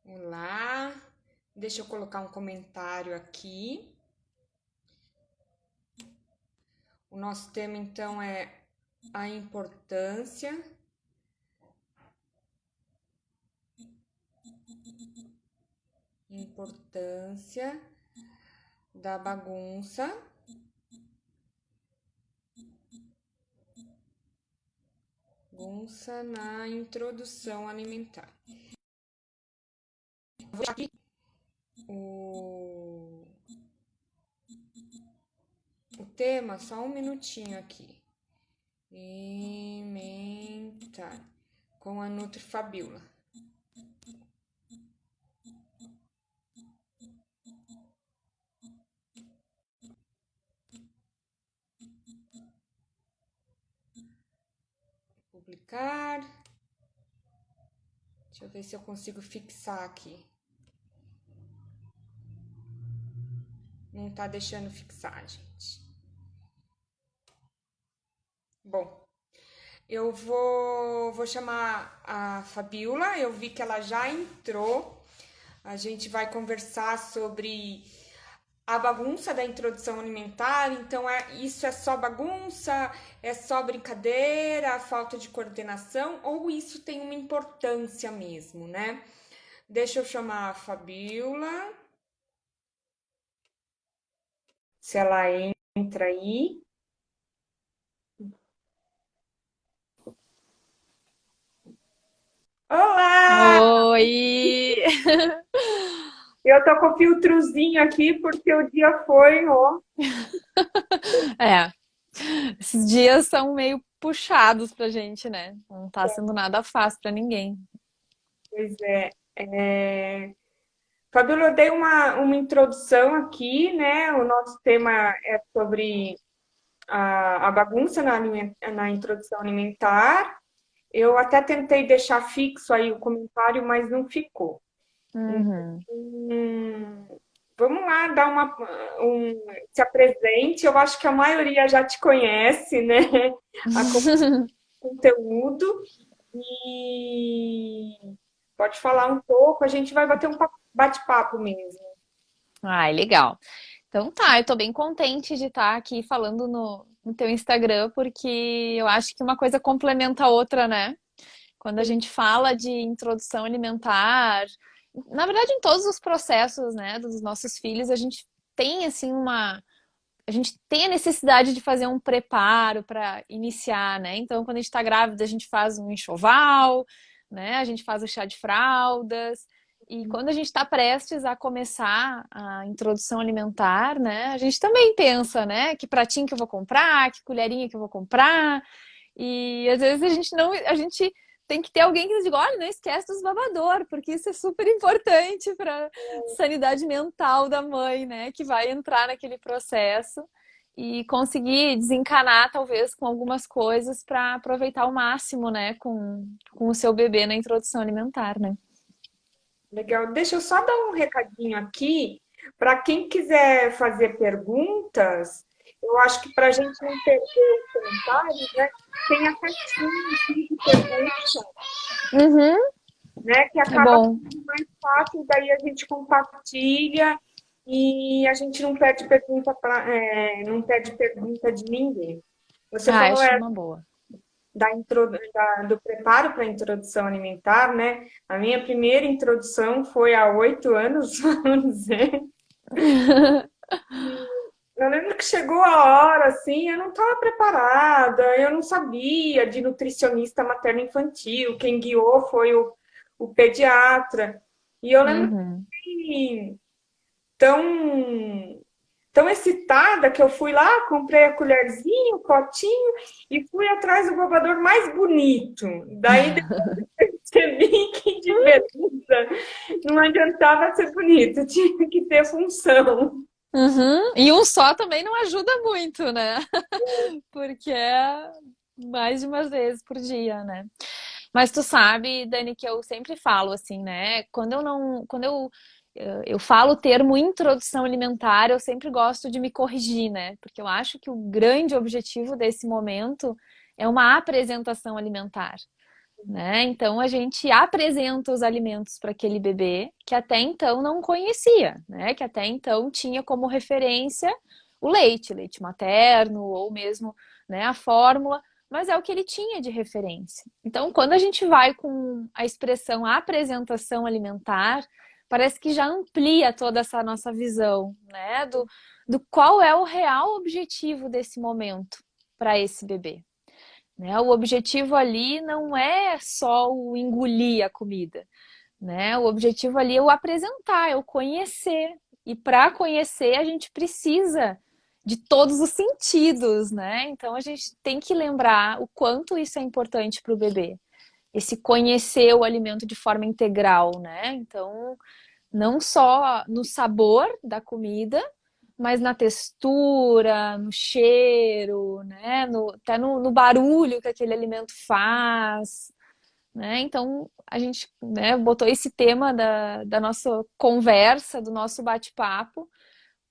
Olá, deixa eu colocar um comentário aqui. O nosso tema então é a importância da bagunça na introdução alimentar. Vou deixar aqui o, o tema, só um minutinho aqui. Alimentar com a Nutrifabiola. Publicar. Deixa eu ver se eu consigo fixar aqui. Não tá deixando fixar, gente. Bom, eu vou chamar a Fabiola. Eu vi que ela já entrou. A gente vai conversar sobre a bagunça da introdução alimentar. Então, isso é só bagunça? É só brincadeira? Falta de coordenação? Ou isso tem uma importância mesmo, né? Deixa eu chamar a Fabiola. Se ela entra aí. Olá! Oi! Eu tô com o filtrozinho aqui porque o dia foi, ó. É, esses dias são meio puxados pra gente, né? Não tá sendo nada fácil pra ninguém. Pois é. Fabíola, eu dei uma introdução aqui, né? O nosso tema é sobre a bagunça na introdução alimentar. Eu até tentei deixar fixo aí o comentário, mas não ficou. Uhum. Hum, vamos lá, se apresente. Eu acho que a maioria já te conhece, né? A conteúdo. E pode falar um pouco, a gente vai bater um bate-papo mesmo. Ai, legal. Então tá, eu tô bem contente de estar aqui falando no teu Instagram, porque eu acho que uma coisa complementa a outra, né? Quando a gente fala de introdução alimentar, na verdade, em todos os processos, né, dos nossos filhos, a gente tem assim a gente tem a necessidade de fazer um preparo para iniciar, né? Então, quando a gente está grávida, a gente faz um enxoval, né? A gente faz o chá de fraldas. E quando a gente está prestes a começar a introdução alimentar, né? A gente também pensa, né? Que pratinho que eu vou comprar, que colherinha que eu vou comprar. E às vezes a gente tem que ter alguém que nos diga, olha, não esquece dos babador, porque isso é super importante para sanidade mental da mãe, né, que vai entrar naquele processo e conseguir desencanar talvez com algumas coisas para aproveitar ao máximo, né, com o seu bebê na introdução alimentar, né? Legal. Deixa eu só dar um recadinho aqui para quem quiser fazer perguntas. Eu acho que para a gente não perder os comentários, né? Tem a caixinha aqui de perguntas, Uhum, né? Que é acaba bom. ficando mais fácil, daí a gente compartilha e a gente não perde pergunta de ninguém. Você Ah, falou acho uma boa. do preparo para a introdução alimentar, né? A minha primeira introdução foi há 8 anos, vamos dizer. Eu lembro que chegou a hora, assim, eu não estava preparada, eu não sabia de nutricionista materno-infantil, quem guiou foi o pediatra. E eu lembro Uhum. que tão tão excitada que eu fui lá, comprei a colherzinha, o potinho e fui atrás do babador mais bonito. Daí depois percebi que diferença não adiantava ser bonito, tinha que ter função. Uhum. E um só também não ajuda muito, né? Porque é mais de umas vezes por dia, né? Mas tu sabe, Dani, que eu sempre falo assim, né? Quando eu não, quando eu falo o termo introdução alimentar, eu sempre gosto de me corrigir, né? Porque eu acho que o grande objetivo desse momento é uma apresentação alimentar, né? Então a gente apresenta os alimentos para aquele bebê que até então não conhecia, né? Que até então tinha como referência o leite, leite materno ou mesmo, né, a fórmula, mas é o que ele tinha de referência. Então, quando a gente vai com a expressão apresentação alimentar, parece que já amplia toda essa nossa visão, né, do qual é o real objetivo desse momento para esse bebê. Né? O objetivo ali não é só o engolir a comida, né? O objetivo ali é o apresentar, é o conhecer. E para conhecer, a gente precisa de todos os sentidos, né? Então a gente tem que lembrar o quanto isso é importante para o bebê. Esse conhecer o alimento de forma integral, né? Então, não só no sabor da comida, mas na textura, no cheiro, né? Até no barulho que aquele alimento faz, né? Então, a gente, né, botou esse tema da nossa conversa, do nosso bate-papo,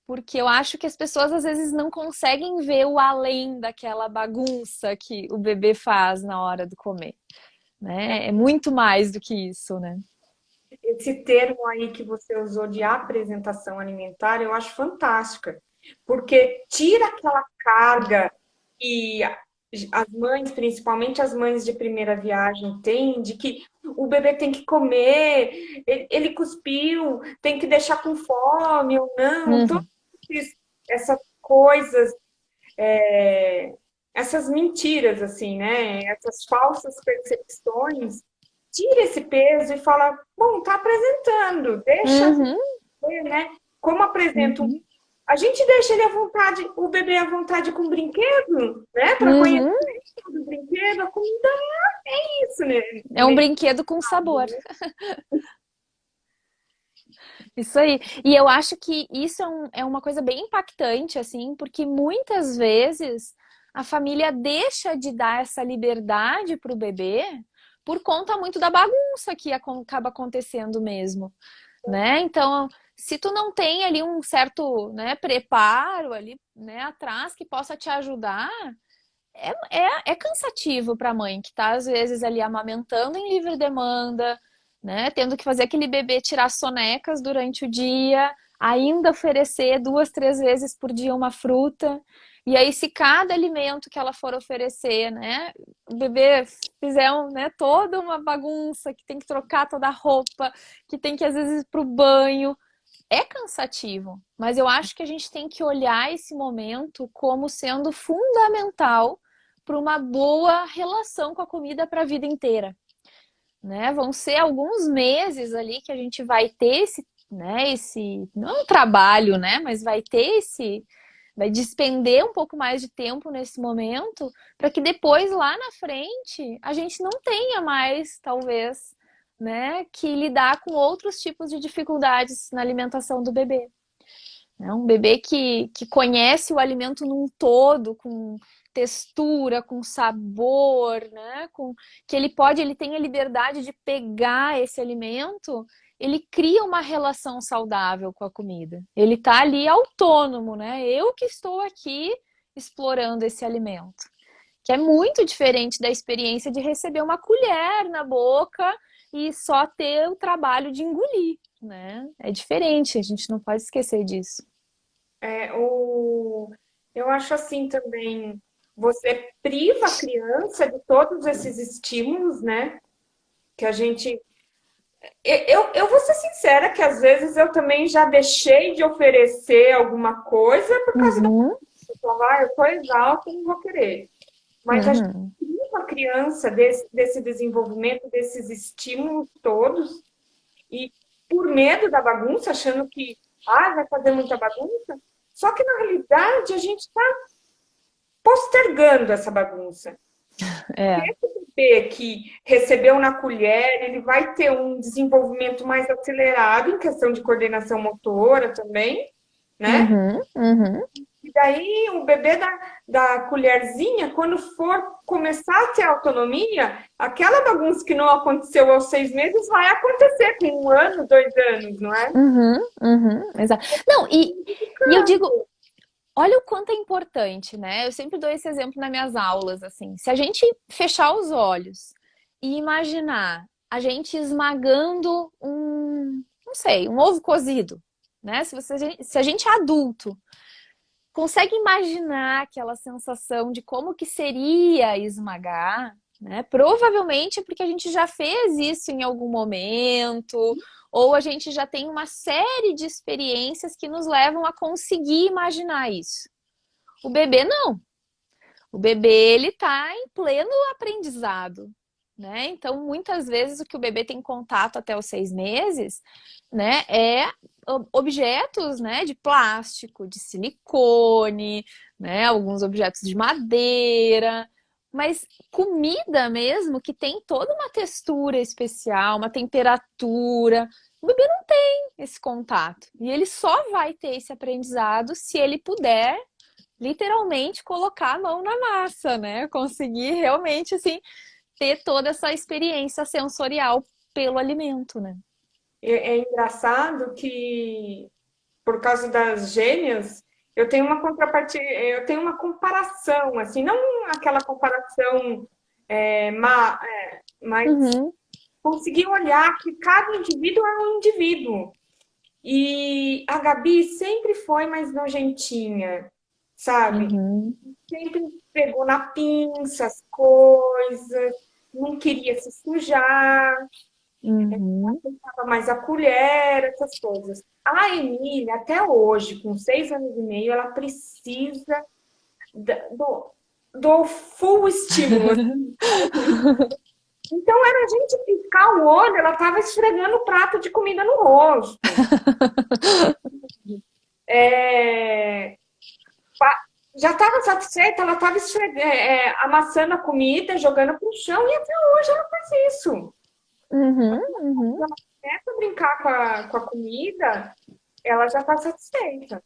porque eu acho que as pessoas às vezes não conseguem ver o além daquela bagunça que o bebê faz na hora de comer, né? É muito mais do que isso, né? Esse termo aí que você usou de apresentação alimentar, eu acho fantástica, porque tira aquela carga que as mães, principalmente as mães de primeira viagem, têm, de que o bebê tem que comer, ele cuspiu, tem que deixar com fome ou não, todas Uhum. essas coisas, é, essas mentiras, assim, né? Essas falsas percepções, tira esse peso e fala, bom, tá apresentando, deixa Uhum. ver, né? Como apresenta Uhum. a gente deixa ele à vontade, o bebê à vontade com o brinquedo, né? Para conhecer Uhum. o brinquedo, a comida é isso, né? É um brinquedo com sabor. Isso aí. E eu acho que isso é uma coisa bem impactante, assim, porque muitas vezes a família deixa de dar essa liberdade para o bebê por conta muito da bagunça que acaba acontecendo mesmo, né? Então, se tu não tem ali um certo, né, preparo ali, né, atrás que possa te ajudar, é cansativo para a mãe que está às vezes ali amamentando em livre demanda, né? Tendo que fazer aquele bebê tirar sonecas durante o dia, ainda oferecer 2, 3 vezes por dia uma fruta. E aí, se cada alimento que ela for oferecer, né, o bebê fizer né, toda uma bagunça, que tem que trocar toda a roupa, que tem que às vezes ir para o banho, é cansativo. Mas eu acho que a gente tem que olhar esse momento como sendo fundamental para uma boa relação com a comida para a vida inteira, né? Vão ser alguns meses ali que a gente vai ter esse, né, esse não é um trabalho, né, mas vai despender um pouco mais de tempo nesse momento para que depois lá na frente a gente não tenha mais, talvez, né, que lidar com outros tipos de dificuldades na alimentação do bebê. É um bebê que conhece o alimento num todo, com textura, com sabor, né? Que ele tem a liberdade de pegar esse alimento, ele cria uma relação saudável com a comida. Ele está ali autônomo, né? Eu que estou aqui explorando esse alimento. Que é muito diferente da experiência de receber uma colher na boca e só ter o trabalho de engolir, né? É diferente, a gente não pode esquecer disso. eu acho assim também, você priva a criança de todos esses estímulos, né? Que a gente. Eu vou ser sincera que às vezes eu também já deixei de oferecer alguma coisa por causa da Uhum, pessoa, eu tô exausta, não vou querer. Mas a gente uhum, priva a criança desse desenvolvimento, desses estímulos todos, e por medo da bagunça, achando que vai fazer muita bagunça. Só que na realidade a gente está postergando essa bagunça. é. Esse bebê que recebeu na colher, ele vai ter um desenvolvimento mais acelerado em questão de coordenação motora também, né? Uhum, uhum. E daí o bebê da colherzinha, quando for começar a ter autonomia, aquela bagunça que não aconteceu aos 6 meses vai acontecer com 1 ano, 2 anos, não é? Uhum, uhum, exato. Não, e eu digo, olha o quanto é importante, né? Eu sempre dou esse exemplo nas minhas aulas, assim. Se a gente fechar os olhos e imaginar a gente esmagando não sei, um ovo cozido, né? Se a gente é adulto, consegue imaginar aquela sensação de como que seria esmagar, né? Provavelmente é porque a gente já fez isso em algum momento, ou a gente já tem uma série de experiências que nos levam a conseguir imaginar isso. O bebê não. O bebê, ele tá em pleno aprendizado, né? Então, muitas vezes, o que o bebê tem contato até os 6 meses, né, é objetos, né, de plástico, de silicone, né, alguns objetos de madeira, mas comida mesmo, que tem toda uma textura especial, uma temperatura, o bebê não tem esse contato. E ele só vai ter esse aprendizado se ele puder literalmente colocar a mão na massa, né? Conseguir realmente, assim, ter toda essa experiência sensorial pelo alimento, né? É engraçado que, por causa das gêmeas, eu tenho uma contrapartida, eu tenho uma comparação, assim, não aquela comparação, mas Uhum, conseguir olhar que cada indivíduo é um indivíduo. E a Gabi sempre foi mais nojentinha, sabe? uhum, Sempre pegou na pinça as coisas, não queria se sujar, uhum. usava mais a colher, essas coisas. A Emília, até hoje, com 6 anos e meio, ela precisa do full estímulo. Então, era a gente piscar o olho, ela estava esfregando o prato de comida no rosto. É, já estava satisfeita, ela estava amassando a comida, jogando para o chão, e até hoje ela faz isso. Uhum, uhum. Ela começa a brincar com a comida, ela já está satisfeita.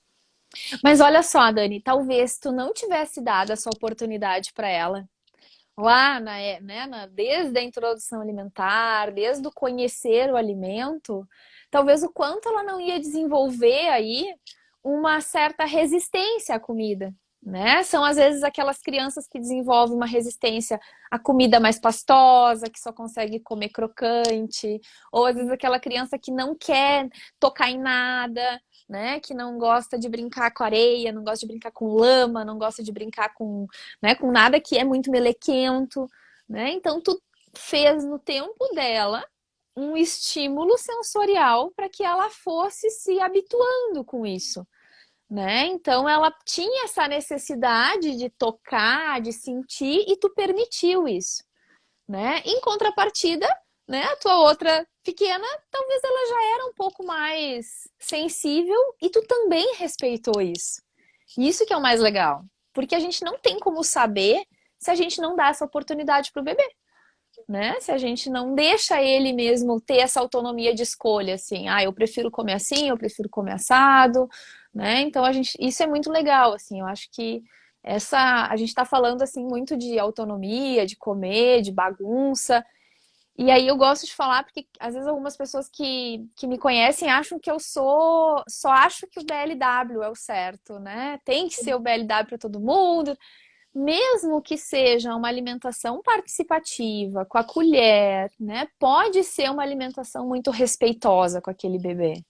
Mas olha só, Dani, talvez tu não tivesse dado essa oportunidade para ela lá desde a introdução alimentar, desde o conhecer o alimento, talvez o quanto ela não ia desenvolver aí uma certa resistência à comida, né? São às vezes aquelas crianças que desenvolvem uma resistência à comida mais pastosa, que só consegue comer crocante, ou às vezes aquela criança que não quer tocar em nada, né? Que não gosta de brincar com areia, não gosta de brincar com lama, não gosta de brincar com, né, com nada que é muito melequento, né? Então tu fez no tempo dela um estímulo sensorial para que ela fosse se habituando com isso, né? Então ela tinha essa necessidade de tocar, de sentir e tu permitiu isso, né? Em contrapartida, né, a tua outra pequena, talvez ela já era um pouco mais sensível e tu também respeitou isso. Isso que é o mais legal, porque a gente não tem como saber se a gente não dá essa oportunidade pro bebê, né? Se a gente não deixa ele mesmo ter essa autonomia de escolha, assim, eu prefiro comer assim, eu prefiro comer assado, né? Então isso é muito legal, assim, eu acho que a gente está falando assim muito de autonomia, de comer, de bagunça. E aí eu gosto de falar porque às vezes algumas pessoas que me conhecem acham que eu só acho que o BLW é o certo, né? Tem que ser o BLW para todo mundo. Mesmo que seja uma alimentação participativa, com a colher, né? Pode ser uma alimentação muito respeitosa com aquele bebê.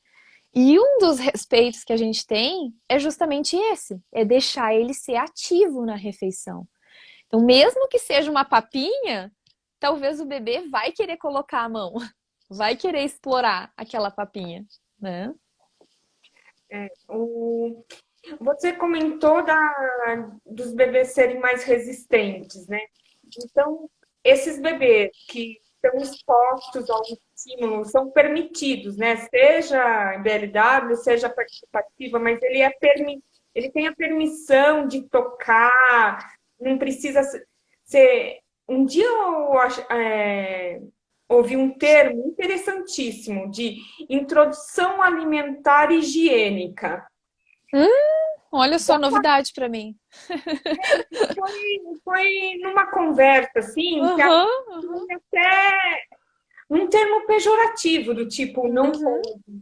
E um dos respeitos que a gente tem é justamente esse, é deixar ele ser ativo na refeição. Então, mesmo que seja uma papinha, talvez o bebê vai querer colocar a mão, vai querer explorar aquela papinha, né? Você comentou dos bebês serem mais resistentes, né? Então, esses bebês que estão expostos ao estímulo são permitidos, né? Seja BLW, seja participativa, mas ele tem a permissão de tocar, não precisa ser. Um dia ouvi um termo interessantíssimo de introdução alimentar higiênica. Hum, olha só, novidade para mim. Foi numa conversa, assim, que Aham, até um termo pejorativo, do tipo, não uhum. pode.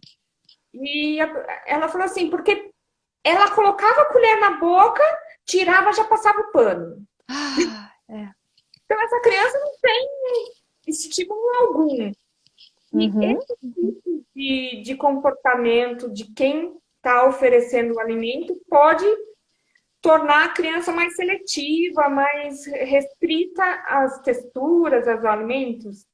E ela falou assim, porque ela colocava a colher na boca, tirava, já passava o pano. Ah, é. Então, essa criança não tem. estímulo algum. E Uhum. esse tipo de comportamento de quem está oferecendo o alimento pode tornar a criança mais seletiva, mais restrita às texturas, aos alimentos.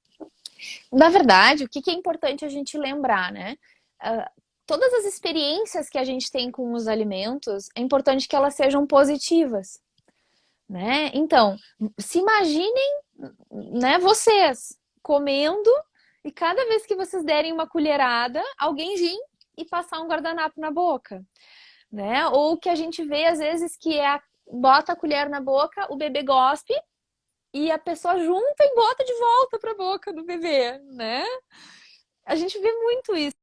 Na verdade, o que que é importante a gente lembrar, né? Ah, todas as experiências que a gente tem com os alimentos, é importante que elas sejam positivas, né? Então, se imaginem, né, vocês comendo e cada vez que vocês derem uma colherada, alguém vir e passar um guardanapo na boca, né? Ou que a gente vê às vezes que bota a colher na boca, o bebê gospe e a pessoa junta e bota de volta para a boca do bebê, né? A gente vê muito isso.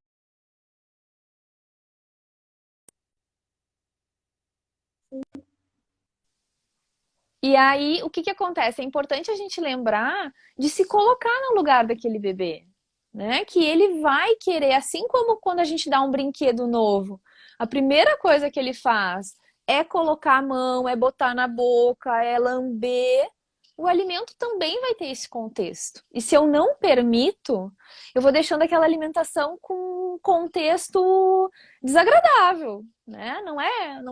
E aí, o que que acontece? É importante a gente lembrar de se colocar no lugar daquele bebê, né? Que ele vai querer, assim como quando a gente dá um brinquedo novo, a primeira coisa que ele faz é colocar a mão, é botar na boca, é lamber. O alimento também vai ter esse contexto. E se eu não permito, eu vou deixando aquela alimentação com um contexto desagradável, né? Não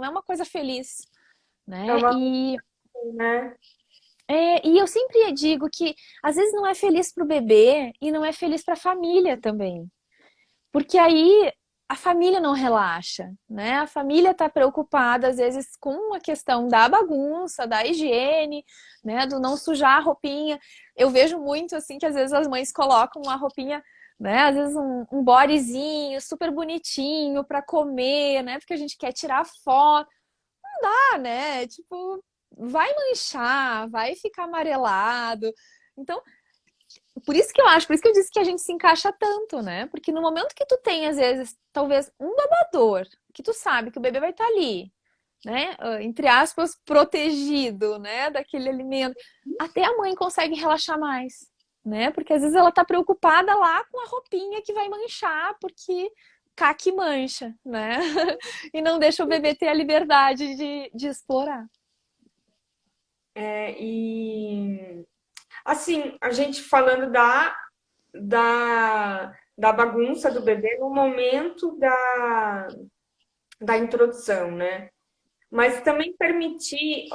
é uma coisa feliz, É né? uma, E né? e eu sempre digo que às vezes não é feliz para o bebê e não é feliz para a família também. Porque aí a família não relaxa, né? A família está preocupada, às vezes, com a questão da bagunça, da higiene, né? Do não sujar a roupinha. Eu vejo muito, assim, que às vezes as mães colocam uma roupinha, né? Às vezes um bodyzinho super bonitinho para comer, né? Porque a gente quer tirar foto. Ah, né? Tipo, vai manchar, vai ficar amarelado. Então, por isso que eu disse que a gente se encaixa tanto, né? Porque no momento que tu tem, às vezes, talvez um babador, que tu sabe que o bebê vai estar ali, né? Entre aspas, protegido, né? Daquele alimento. Até a mãe consegue relaxar mais, né? Porque às vezes ela tá preocupada lá com a roupinha que vai manchar, porque caque mancha, né? E não deixa o bebê ter a liberdade de explorar. E assim, a gente falando da bagunça do bebê no momento da introdução, né? Mas também permitir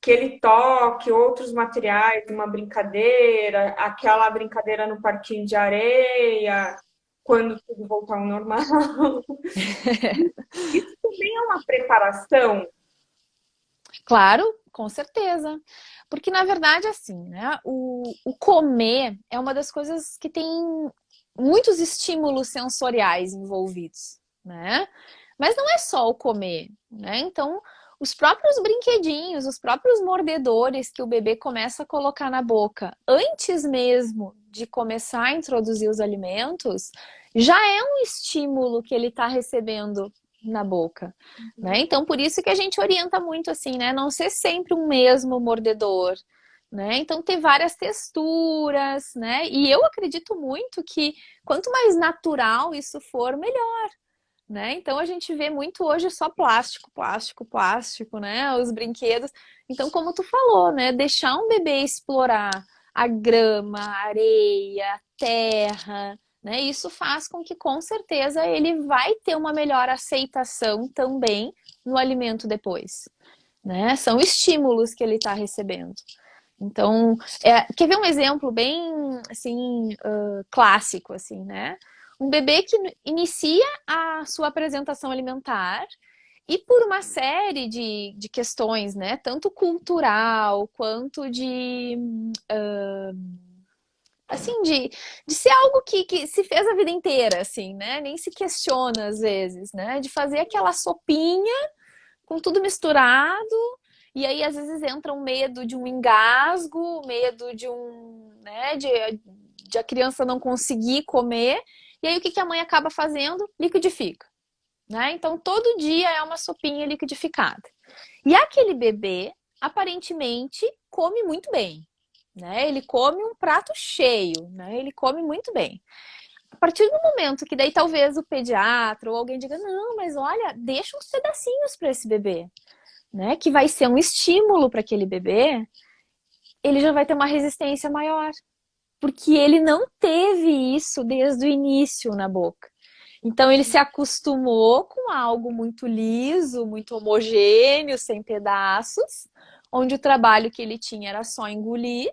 que ele toque outros materiais, uma brincadeira, aquela brincadeira no parquinho de areia, quando tudo voltar ao normal. Isso também é uma preparação. Claro, com certeza. Porque, na verdade, assim, né? O comer é uma das coisas que tem muitos estímulos sensoriais envolvidos, né? Mas não é só o comer, né? Então, os próprios brinquedinhos, os próprios mordedores que o bebê começa a colocar na boca antes mesmo de começar a introduzir os alimentos, já é um estímulo que ele está recebendo na boca, né? Então, por isso que a gente orienta muito assim, né? Não ser sempre um mesmo mordedor, né? Então, ter várias texturas, né? E eu acredito muito que quanto mais natural isso for, melhor, né? Então, a gente vê muito hoje só plástico, plástico, plástico, né? Os brinquedos. Então, como tu falou, né? Deixar um bebê explorar a grama, a areia, a terra, né? Isso faz com que, com certeza, ele vai ter uma melhor aceitação também no alimento depois, né? São estímulos que ele está recebendo. Então, quer ver um exemplo bem, assim, clássico, assim, né? Um bebê que inicia a sua apresentação alimentar e por uma série de questões, né? Tanto cultural quanto assim, de ser algo que se fez a vida inteira, assim, né? Nem se questiona às vezes, né? De fazer aquela sopinha com tudo misturado, e aí às vezes entra um medo de um engasgo, medo de né, de a criança não conseguir comer, e aí o que que a mãe acaba fazendo? Liquidifica, né? Então todo dia é uma sopinha liquidificada. E aquele bebê, aparentemente, come muito bem, né? Ele come um prato cheio, né? Ele come muito bem. A partir do momento que daí talvez o pediatra ou alguém diga, não, mas olha, deixa uns pedacinhos para esse bebê, né? Que vai ser um estímulo para aquele bebê. ele já vai ter uma resistência maior, porque ele não teve isso desde o início na boca. Então ele se acostumou com algo muito liso, muito homogêneo, sem pedaços, onde o trabalho que ele tinha era só engolir,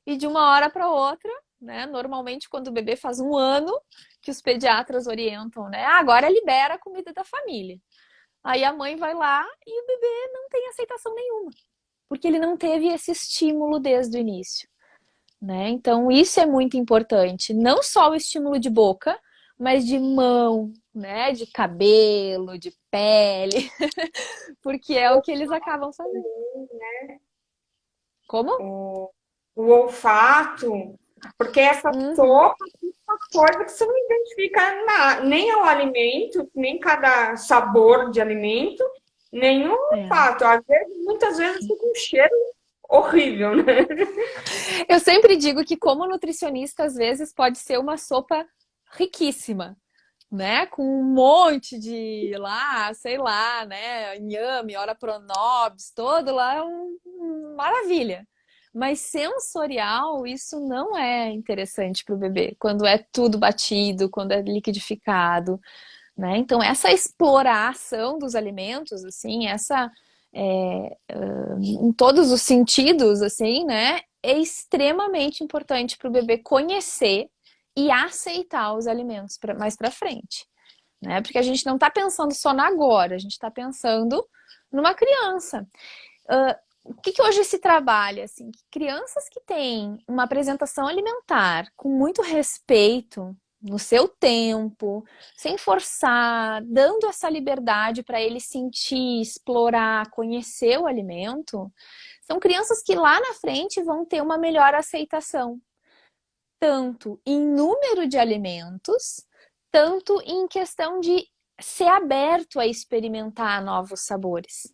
e de uma hora para outra, né? Normalmente quando o bebê faz 1 ano, que os pediatras orientam, né? Agora libera a comida da família. Aí a mãe vai lá e o bebê não tem aceitação nenhuma, porque ele não teve esse estímulo desde o início, né? Então isso é muito importante, não só o estímulo de boca, mas de mão, né? De cabelo, de pele, porque é o que eles acabam fazendo. Como? O, o olfato, porque essa Uhum. sopa é uma coisa que você não identifica nem ao alimento, nem cada sabor de alimento, nem o É. olfato. Às vezes, muitas vezes fica um cheiro horrível, né? Eu sempre digo que como nutricionista, às vezes pode ser uma sopa riquíssima, né? Com um monte de lá, sei lá, né? Inhame, ora pronobis, todo lá é maravilha. Mas sensorial, isso não é interessante para o bebê, quando é tudo batido, quando é liquidificado, né? Então, essa exploração dos alimentos, assim, em todos os sentidos, assim, né? É extremamente importante para o bebê conhecer e aceitar os alimentos mais para frente, né? Porque a gente não está pensando só no agora, a gente está pensando numa criança. O que hoje se trabalha? Assim, que crianças que têm uma apresentação alimentar com muito respeito, no seu tempo, sem forçar, dando essa liberdade para ele sentir, explorar, conhecer o alimento, são crianças que lá na frente vão ter uma melhor aceitação, tanto em número de alimentos, tanto em questão de ser aberto a experimentar novos sabores.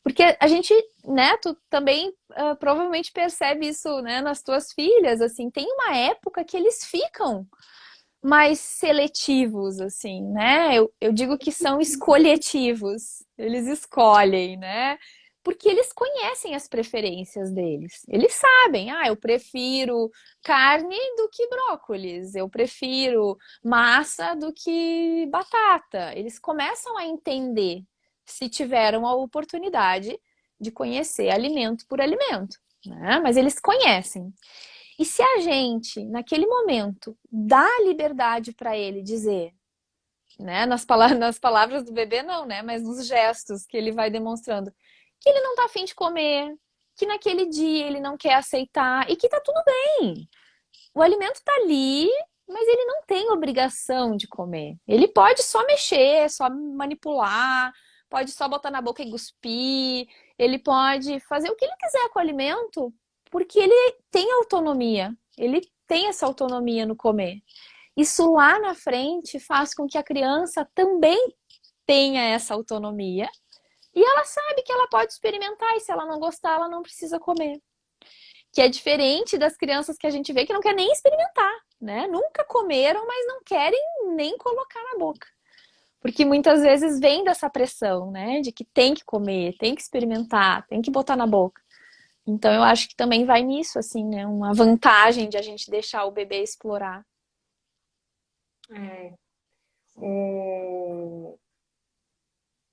Porque a gente, né, tu também provavelmente percebe isso, né, nas tuas filhas, assim, tem uma época que eles ficam mais seletivos, assim, né? Eu digo que são escolhetivos, eles escolhem, né? Porque eles conhecem as preferências deles. Eles sabem, eu prefiro carne do que brócolis, eu prefiro massa do que batata. Eles começam a entender se tiveram a oportunidade de conhecer alimento por alimento, né? Mas eles conhecem. E se a gente, naquele momento, dá liberdade para ele dizer, né, nas palavras do bebê não, né, mas nos gestos que ele vai demonstrando, que ele não tá afim de comer, que naquele dia ele não quer aceitar e que tá tudo bem. O alimento tá ali, mas ele não tem obrigação de comer. Ele pode só mexer, só manipular, pode só botar na boca e cuspir, ele pode fazer o que ele quiser com o alimento, porque ele tem autonomia, ele tem essa autonomia no comer. Isso lá na frente faz com que a criança também tenha essa autonomia e ela sabe que ela pode experimentar e se ela não gostar, ela não precisa comer. Que é diferente das crianças que a gente vê que não quer nem experimentar, né? Nunca comeram, mas não querem nem colocar na boca. Porque muitas vezes vem dessa pressão, né? De que tem que comer, tem que experimentar, tem que botar na boca. Então eu acho que também vai nisso, assim, né? Uma vantagem de a gente deixar o bebê explorar. É, o-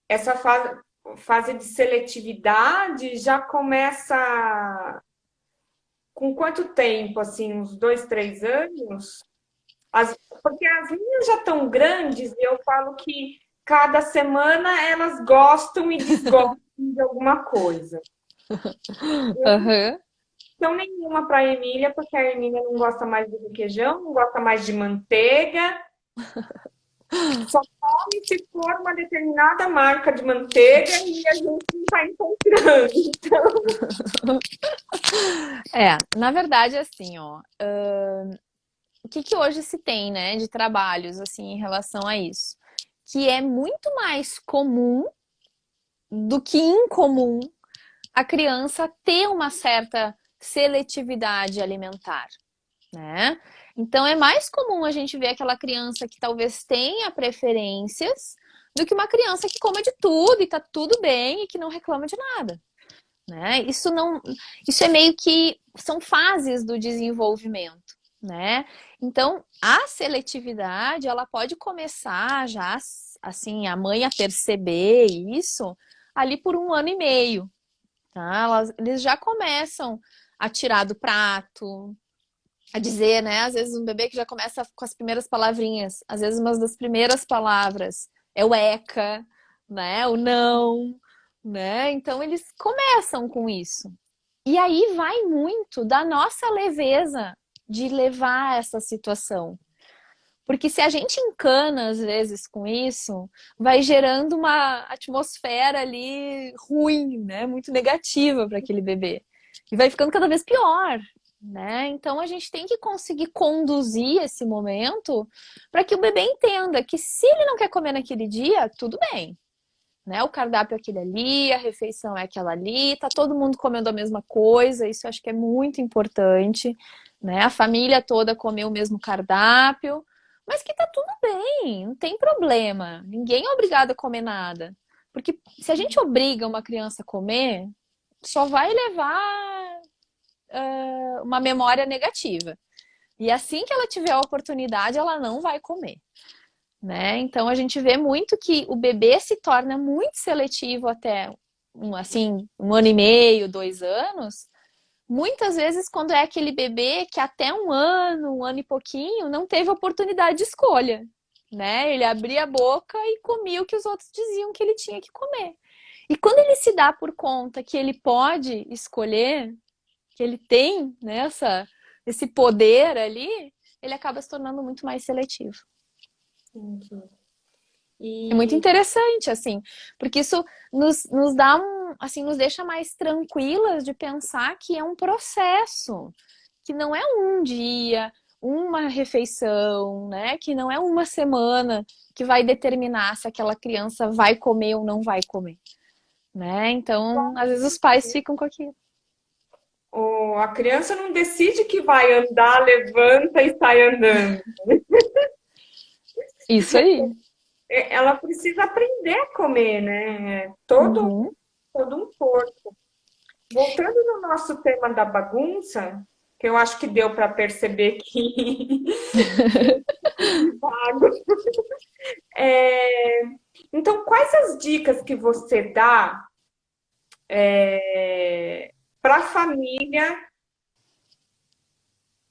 essa fase de seletividade já começa com quanto tempo? Assim, uns 2, 3 anos? Porque as minhas já estão grandes e eu falo que cada semana elas gostam e desgostam de alguma coisa. Uhum. Então, nenhuma para a Emília, porque a Emília não gosta mais do requeijão, não gosta mais de manteiga, só come se for uma determinada marca de manteiga e a gente não está encontrando. Então, Na verdade, assim, ó, o que hoje se tem, né, de trabalhos, assim, em relação a isso? Que é muito mais comum do que incomum a criança ter uma certa seletividade alimentar, né? Então é mais comum a gente ver aquela criança que talvez tenha preferências do que uma criança que coma de tudo e tá tudo bem e que não reclama de nada, né? Isso não, isso é meio que são fases do desenvolvimento, né? Então, a seletividade, ela pode começar já assim, a mãe a perceber isso ali por 1 ano e meio, tá? Eles já começam a tirar do prato, a dizer, né? Às vezes um bebê que já começa com as primeiras palavrinhas, às vezes uma das primeiras palavras é o eca, né? O não, né? Então eles começam com isso. E aí vai muito da nossa leveza de levar essa situação. Porque se a gente encana, às vezes, com isso, vai gerando uma atmosfera ali ruim, né? Muito negativa para aquele bebê. E vai ficando cada vez pior, né? Então a gente tem que conseguir conduzir esse momento para que o bebê entenda que se ele não quer comer naquele dia, tudo bem. Né? O cardápio é aquele ali, a refeição é aquela ali, tá todo mundo comendo a mesma coisa, isso eu acho que é muito importante, né? A família toda comeu o mesmo cardápio, mas que tá tudo bem, não tem problema. Ninguém é obrigado a comer nada. Porque se a gente obriga uma criança a comer, só vai levar uma memória negativa. E assim que ela tiver a oportunidade, ela não vai comer. Né? Então a gente vê muito que o bebê se torna muito seletivo até assim, 1 ano e meio, 2 anos. Muitas vezes quando é aquele bebê que até 1 ano e pouquinho não teve oportunidade de escolha, né? Ele abria a boca e comia o que os outros diziam que ele tinha que comer. E quando ele se dá por conta que ele pode escolher, que ele tem, né, esse poder ali, ele acaba se tornando muito mais seletivo. Entendi. É muito E interessante, assim, porque isso nos dá assim, nos deixa mais tranquilas de pensar que é um processo, que não é um dia, uma refeição, né? Que não é uma semana que vai determinar se aquela criança vai comer ou não vai comer, né? Então, às vezes os pais ficam com aquilo. a criança não decide que vai andar, levanta e sai andando. Isso aí. Ela precisa aprender a comer, né? Todo um corpo. Voltando no nosso tema da bagunça, que eu acho que deu para perceber que vago. É, então, quais as dicas que você dá para a família,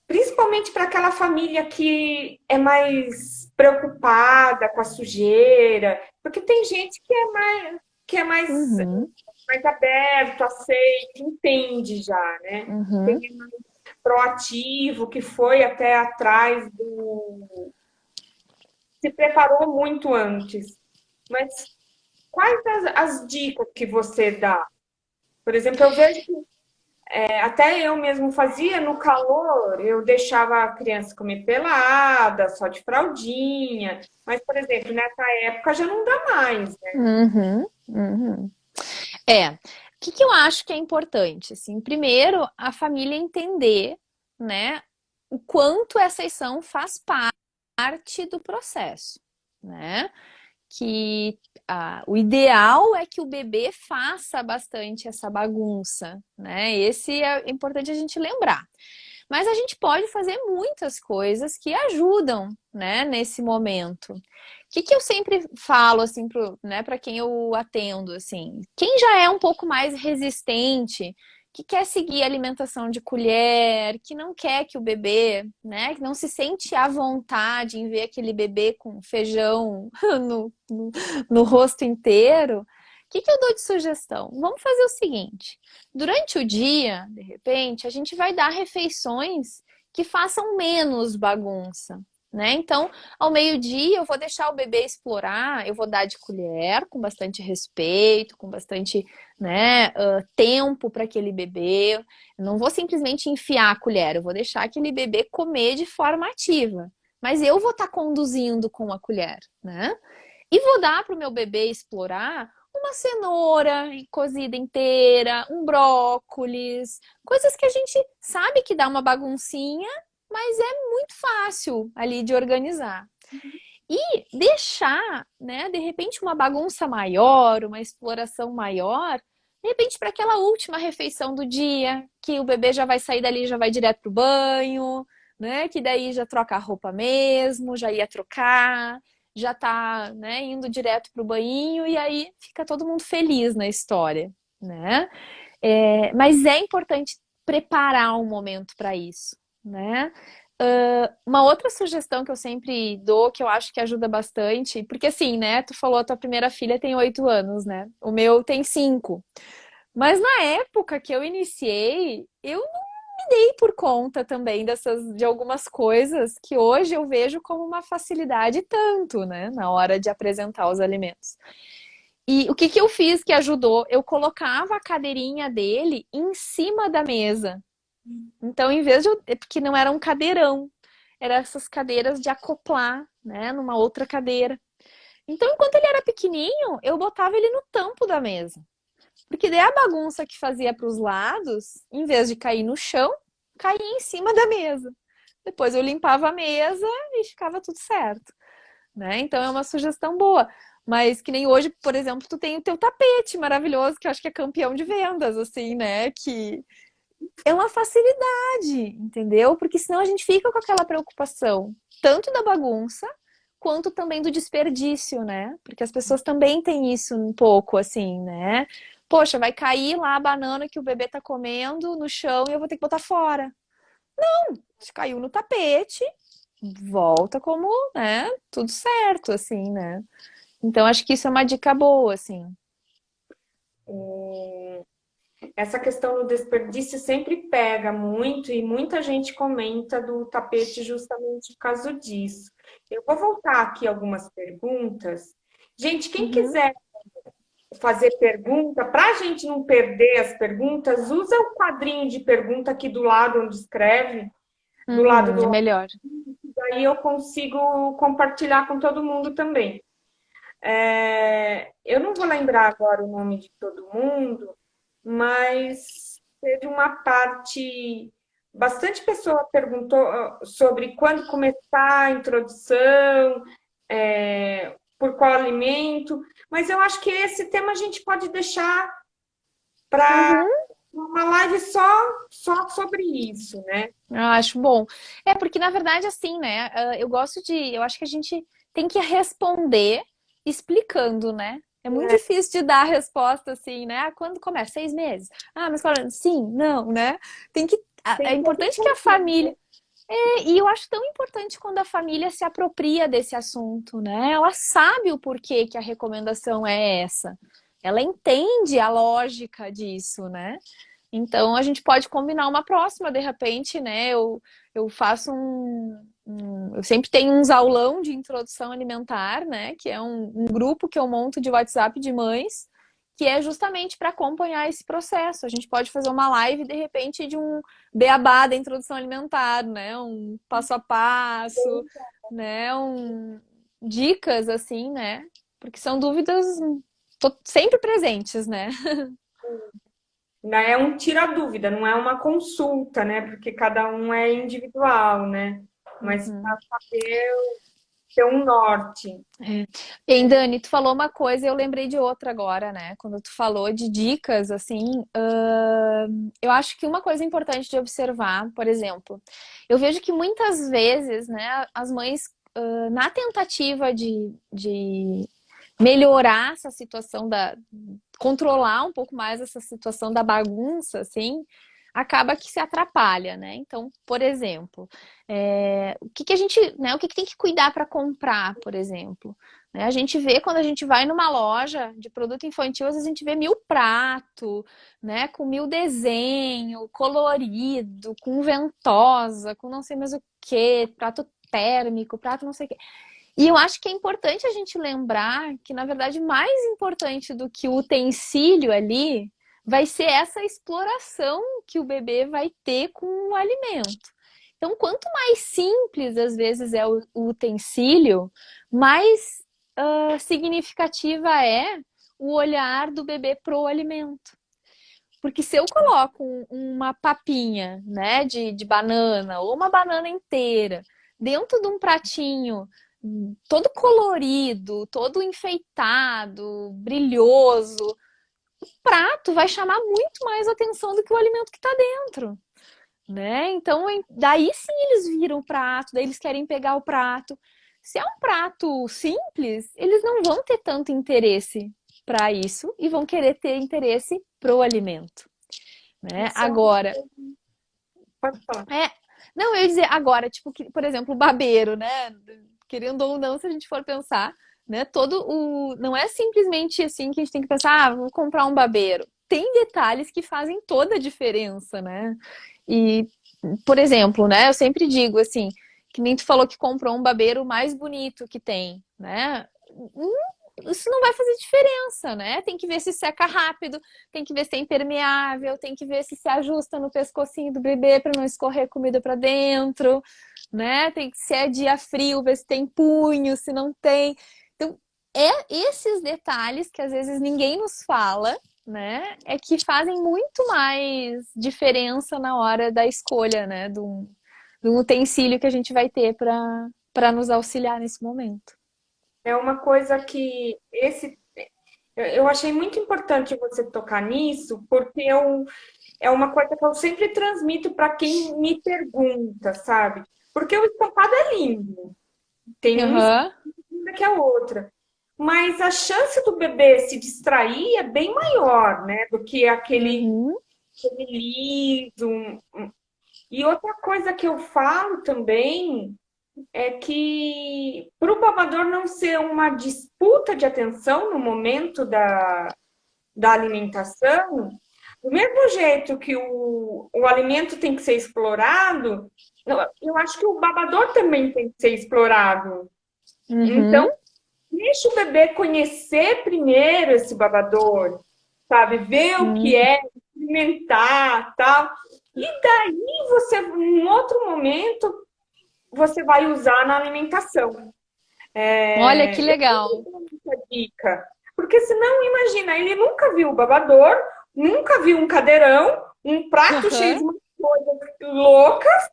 principalmente para aquela família que é mais preocupada com a sujeira, porque tem gente Uhum, mais aberto, aceito, entende já, né? uhum. Proativo, que foi até atrás do. Se preparou muito antes. Mas quais as dicas que você dá? Por exemplo, eu vejo que até eu mesmo fazia no calor, eu deixava a criança comer pelada, só de fraldinha. Mas, por exemplo, nessa época já não dá mais, né? Uhum, uhum. É, o que eu acho que é importante? Assim, primeiro, a família entender, né, o quanto essa ação faz parte do processo, né? Que o ideal é que o bebê faça bastante essa bagunça, né? Esse é importante a gente lembrar. Mas a gente pode fazer muitas coisas que ajudam, né, nesse momento. O que eu sempre falo, assim, né, para quem eu atendo, assim, quem já é um pouco mais resistente, que quer seguir a alimentação de colher, que não quer que o bebê, né, que não se sente à vontade em ver aquele bebê com feijão no rosto inteiro, o que eu dou de sugestão? Vamos fazer o seguinte: durante o dia, de repente, a gente vai dar refeições que façam menos bagunça, né? Então, ao meio-dia, eu vou deixar o bebê explorar, eu vou dar de colher, com bastante respeito, com bastante, né, tempo para aquele bebê. Eu não vou simplesmente enfiar a colher, eu vou deixar aquele bebê comer de forma ativa. Mas eu vou estar conduzindo com a colher, né? E vou dar para o meu bebê explorar uma cenoura cozida inteira, um brócolis, coisas que a gente sabe que dá uma baguncinha, mas é muito fácil ali de organizar. E deixar, né, de repente uma bagunça maior, uma exploração maior, De repente, para aquela última refeição do dia, que o bebê já vai sair dali, já vai direto pro banho, né? Que daí já troca a roupa mesmo, já ia trocar, já tá, né, indo direto pro banho e aí fica todo mundo feliz na história, né? Mas é importante preparar um momento para isso, né? Uma outra sugestão que eu sempre dou, que eu acho que ajuda bastante, porque assim, né? Tu falou a tua primeira filha tem 8 anos, né? O meu tem 5. Mas na época que eu iniciei, eu não me dei por conta também de algumas coisas que hoje eu vejo como uma facilidade tanto, né? Na hora de apresentar os alimentos. E o que que eu fiz que ajudou? Eu colocava a cadeirinha dele em cima da mesa. Então, em vez de porque não era um cadeirão, eram essas cadeiras de acoplar, né, numa outra cadeira. Então, enquanto ele era pequenininho, eu botava ele no tampo da mesa. Porque daí a bagunça que fazia para os lados, em vez de cair no chão, caía em cima da mesa. Depois eu limpava a mesa e ficava tudo certo, né? Então é uma sugestão boa. Mas que nem hoje, por exemplo, tu tem o teu tapete maravilhoso, que eu acho que é campeão de vendas, assim, né? Que é uma facilidade, entendeu? Porque senão a gente fica com aquela preocupação, tanto da bagunça, quanto também do desperdício, né? Porque as pessoas também têm isso um pouco, assim, né? Poxa, vai cair lá a banana que o bebê tá comendo no chão e eu vou ter que botar fora. Se caiu no tapete, volta como, né? Tudo certo, assim, né? Então acho que isso é uma dica boa, assim. Essa questão do desperdício sempre pega muito e muita gente comenta do tapete justamente por causa disso. Eu vou voltar aqui algumas perguntas. Gente, quem Uhum. quiser fazer pergunta, para a gente não perder as perguntas, usa o quadrinho de pergunta aqui do lado onde escreve, do lado É do melhor. aí eu consigo compartilhar com todo mundo também. Eu não vou lembrar agora o nome de todo mundo, mas teve uma parte. Bastante pessoa perguntou sobre quando começar a introdução, por qual alimento, mas eu acho que esse tema a gente pode deixar para Uhum. uma live só sobre isso, né? Eu acho bom. É porque, na verdade, assim, né? Eu acho que a gente tem que responder explicando, né? É muito difícil de dar a resposta assim, né? Ah, quando começa? 6 meses. Ah, mas fala, sim, não, né? Tem que. É Tem que ter importante que a família. E eu acho tão importante quando a família se apropria desse assunto, né? Ela sabe o porquê que a recomendação é essa. Ela entende a lógica disso, né? Então a gente pode combinar uma próxima, de repente, né? Eu faço eu sempre tenho uns aulão de introdução alimentar, né? Que é um grupo que eu monto de WhatsApp de mães, que é justamente para acompanhar esse processo. A gente pode fazer uma live, de repente, de um beabá da introdução alimentar, né? Um passo a passo, né? Dicas assim, né? Porque são dúvidas sempre presentes, né? Né, é um tira-dúvida, não é uma consulta, né? Porque cada um é individual, né? Mas Uhum. para saber ter um norte. É. E Dani, tu falou uma coisa e eu lembrei de outra agora, né? Quando tu falou de dicas, assim, eu acho que uma coisa importante de observar, por exemplo, eu vejo que muitas vezes, né, as mães, na tentativa de melhorar essa situação controlar um pouco mais essa situação da bagunça, assim, acaba que se atrapalha, né? Então, por exemplo, o que que a gente, né, o que que tem que cuidar para comprar, por exemplo? Né? A gente vê quando a gente vai numa loja de produto infantil, às vezes a gente vê 1000 pratos, né, com 1000 desenho, colorido, com ventosa, com não sei mais o que, prato térmico, prato não sei o que. E eu acho que é importante a gente lembrar que, na verdade, mais importante do que o utensílio ali vai ser essa exploração que o bebê vai ter com o alimento. Então, quanto mais simples, às vezes, é o utensílio, mais significativa é o olhar do bebê pro alimento. Porque se eu coloco uma papinha, né, de banana ou uma banana inteira dentro de um pratinho todo colorido, todo enfeitado, brilhoso, prato vai chamar muito mais atenção do que o alimento que está dentro, né? Então, daí sim eles viram o prato, daí eles querem pegar o prato. Se é um prato simples, eles não vão ter tanto interesse para isso e vão querer ter interesse pro alimento, né? Isso é uma Agora, coisa. Pode falar. é, não, eu ia dizer agora, tipo, por exemplo, o babeiro, né? Querendo ou não, se a gente for pensar, né? Não é simplesmente assim que a gente tem que pensar, vou comprar um babeiro. Tem detalhes que fazem toda a diferença, né? E, por exemplo, né? Eu sempre digo assim, que nem tu falou que comprou um babeiro mais bonito que tem, né? Isso não vai fazer diferença, né? Tem que ver se seca rápido, tem que ver se é impermeável, tem que ver se ajusta no pescocinho do bebê para não escorrer comida para dentro, né? Tem que se é dia frio, ver se tem punho, se não tem. Então, esses detalhes que às vezes ninguém nos fala, né? É que fazem muito mais diferença na hora da escolha, né? De um utensílio que a gente vai ter para nos auxiliar nesse momento. É uma coisa que eu achei muito importante você tocar nisso, porque é uma coisa que eu sempre transmito para quem me pergunta, sabe? Porque o estampado é lindo, tem um Aham. linda que a outra. Mas a chance do bebê se distrair é bem maior, né? Do que Uhum. aquele liso. E outra coisa que eu falo também é que para o babador não ser uma disputa de atenção no momento da alimentação, do mesmo jeito que o alimento tem que ser explorado, eu acho que o babador também tem que ser explorado. Uhum. Então, deixa o bebê conhecer primeiro esse babador, sabe? Ver o que Uhum. é, experimentar, tal. E daí você, em outro momento, você vai usar na alimentação. Olha que Eu legal. sempre dou essa dica, porque senão, imagina, ele nunca viu o babador, nunca viu um cadeirão, um prato cheio Aham. de umas coisas loucas,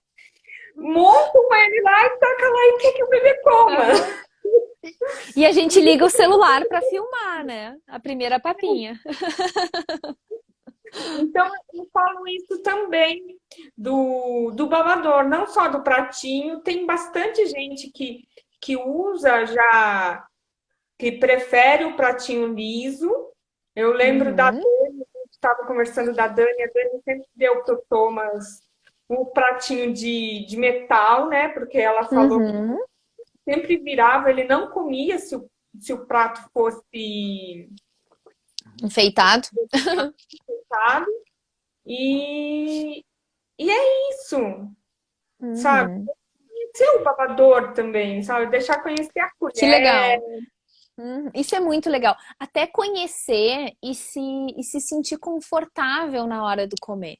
montam ele lá e taca lá e quer que o bebê coma. Aham. E a gente liga o celular para filmar, né? A primeira papinha. Então, eu falo isso também do babador, não só do pratinho. Tem bastante gente que usa já, que prefere o pratinho liso. Eu lembro da Uhum. Dani, a gente estava conversando da Dani, a Dani sempre deu para o Thomas o pratinho de metal, né? Porque ela falou que Uhum. sempre virava, ele não comia se o prato fosse Enfeitado. fechado. E, e é isso, sabe? Uhum. Ser o babador também, sabe? Deixar conhecer a Que colher. legal. Isso é muito legal. Até conhecer e se sentir confortável na hora do comer,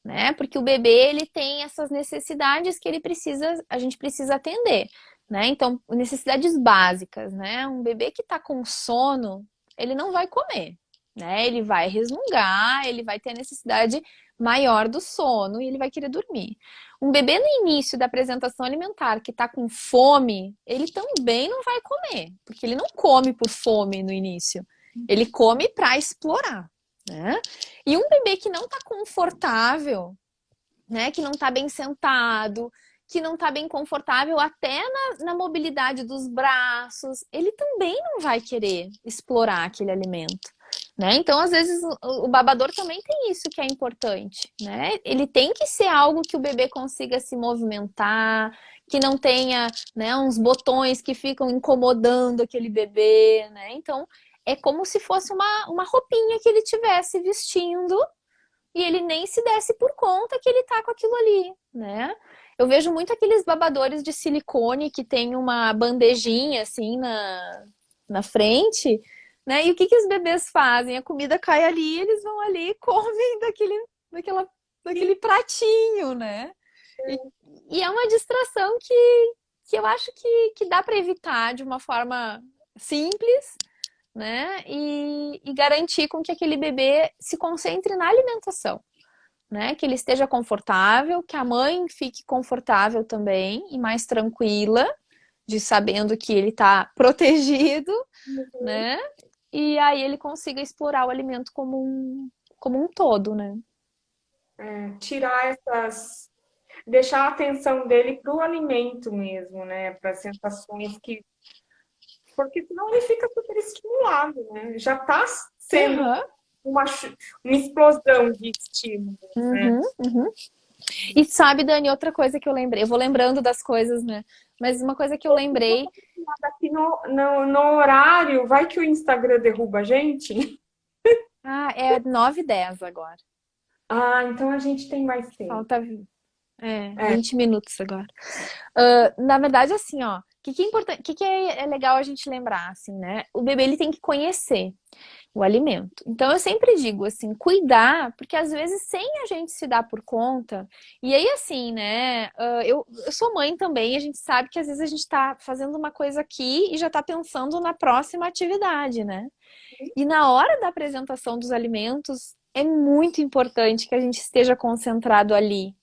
né? Porque o bebê, ele tem essas necessidades que a gente precisa atender, né? Então, necessidades básicas, né? Um bebê que tá com sono, ele não vai comer, né? Ele vai resmungar, ele vai ter a necessidade maior do sono e ele vai querer dormir. Um bebê no início da apresentação alimentar que está com fome, ele também não vai comer, porque ele não come por fome no início. Ele come para explorar, né? E um bebê que não está confortável, né, que não está bem sentado, que não está bem confortável até na mobilidade dos braços, ele também não vai querer explorar aquele alimento. Né? Então, às vezes, o babador também tem isso que é importante. Né? Ele tem que ser algo que o bebê consiga se movimentar, que não tenha, né, uns botões que ficam incomodando aquele bebê. Né? Então, é como se fosse uma roupinha que ele tivesse vestindo e ele nem se desse por conta que ele tá com aquilo ali, né? Eu vejo muito aqueles babadores de silicone que tem uma bandejinha assim na frente, né? E o que que os bebês fazem? A comida cai ali, eles vão ali e comem daquela, daquele pratinho, né? E, e é uma distração que eu acho que dá para evitar de uma forma simples, né? E garantir com que aquele bebê se concentre na alimentação, né? Que ele esteja confortável, que a mãe fique confortável também e mais tranquila, de sabendo que ele está protegido, né? e aí ele consiga explorar o alimento como um todo, né? Tirar essas. Deixar a atenção dele para o alimento mesmo, né? Para as sensações que. Porque senão ele fica super estimulado, né? Já está sendo Aham. uma, uma explosão de estímulos, né? Uhum, uhum. E sabe, Dani, outra coisa que eu lembrei, eu vou lembrando das coisas, né? Mas uma coisa que eu lembrei, Aqui no horário, vai que o Instagram derruba a gente? é 9h10 agora. Ah, então a gente tem mais tempo. Falta, É, 20 minutos agora. Na verdade, assim, ó, o que é importante, que é legal a gente lembrar, assim, né? O bebê ele tem que conhecer o alimento. Então eu sempre digo assim, cuidar, porque às vezes sem a gente se dar por conta, e aí assim, né? Eu sou mãe também, a gente sabe que às vezes a gente tá fazendo uma coisa aqui e já tá pensando na próxima atividade, né? E na hora da apresentação dos alimentos, é muito importante que a gente esteja concentrado ali.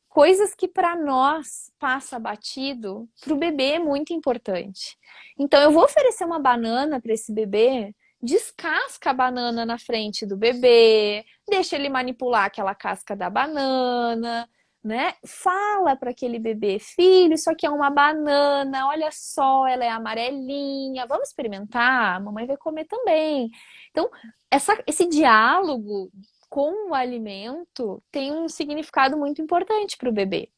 Coisas que para nós passa batido, para o bebê é muito importante. Então eu vou oferecer uma banana para esse bebê, descasca a banana na frente do bebê, deixa ele manipular aquela casca da banana, né? Fala para aquele bebê, filho, isso aqui é uma banana, olha só, ela é amarelinha, vamos experimentar? A mamãe vai comer também. Então, esse diálogo com o alimento tem um significado muito importante para o bebê,